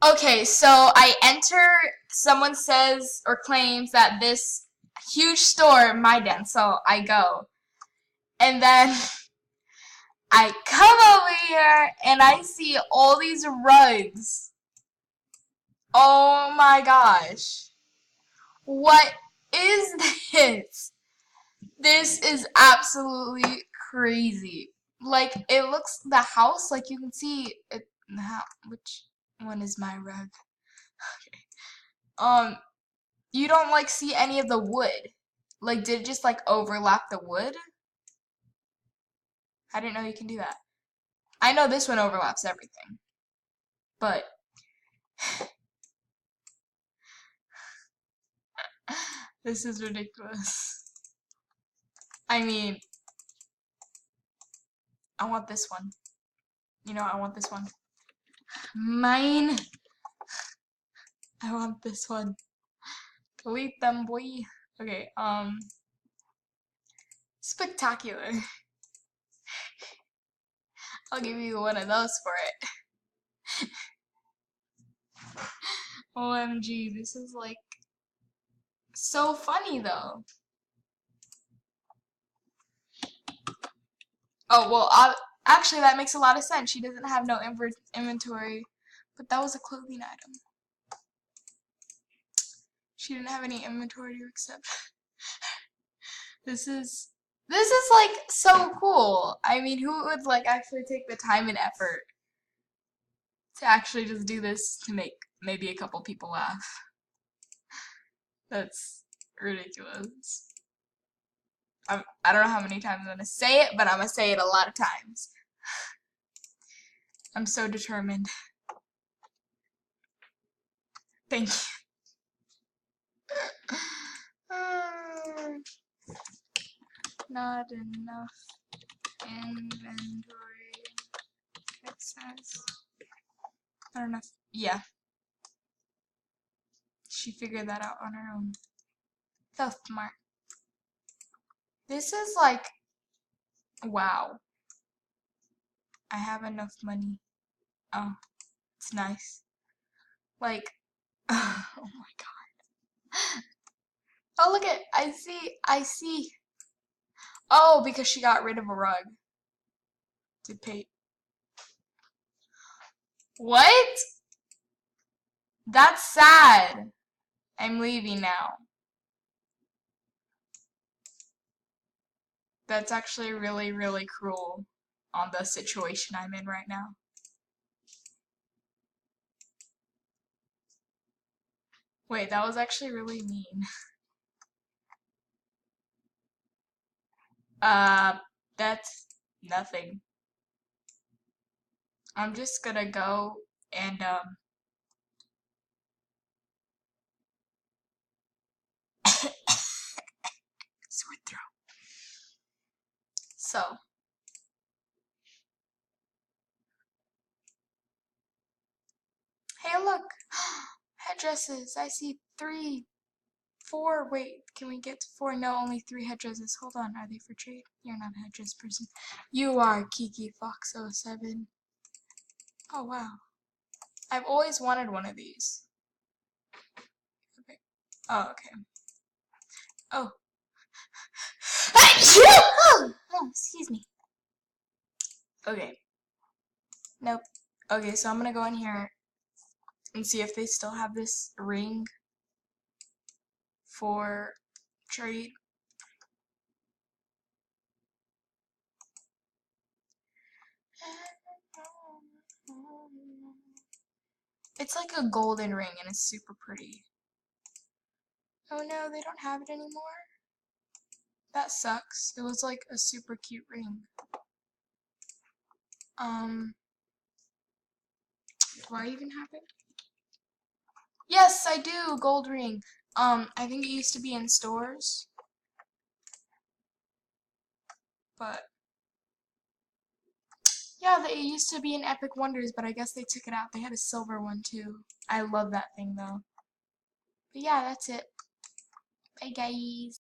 Okay, so I enter, someone says or claims that this huge store, my den, so I go. And then I come over here and I see all these rugs. Oh my gosh. What is this? This is absolutely crazy. Like, it looks, the house, like you can see it, which one is my rug? Okay. You don't like see any of the wood. Like, did it just like overlap the wood? I didn't know you can do that. I know this one overlaps everything, but this is ridiculous. I mean, I want this one. You know, I want this one. Mine. I want this one. Delete them, boy. Okay, spectacular. I'll give you one of those for it. OMG, this is like so funny though. Oh, well, actually that makes a lot of sense. She doesn't have no inventory, but that was a clothing item. She didn't have any inventory to accept. This is like so cool. I mean, who would like actually take the time and effort to actually just do this to make maybe a couple people laugh? That's ridiculous. I don't know how many times I'm gonna say it, but I'm gonna say it a lot of times. I'm so determined. Thank you. Not enough inventory, it says. Not enough. Yeah. She figured that out on her own. So smart. This is like, wow. I have enough money. Oh, it's nice. Like, oh my god. Oh, look at, I see. Oh, because she got rid of a rug. Did pay. What? That's sad. I'm leaving now. That's actually really, really cruel on the situation I'm in right now. Wait, that was actually really mean. That's nothing. I'm just gonna go and, sore throat. So, hey look! Headdresses! I see 3, 4. Wait, can we get to 4? No, only 3 headdresses. Hold on, are they for trade? You're not a headdress person. You are Kiki Fox 07. Oh wow. I've always wanted one of these. Okay. Oh, okay. Oh. Oh, excuse me. Okay. Nope. Okay, so I'm gonna go in here and see if they still have this ring for trade. It's like a golden ring and it's super pretty. Oh no, they don't have it anymore? That sucks. It was like a super cute ring. Do I even have it? Yes, I do! Gold ring. I think it used to be in stores. But yeah, they used to be in Epic Wonders, but I guess they took it out. They had a silver one too. I love that thing though. But yeah, that's it. Bye guys.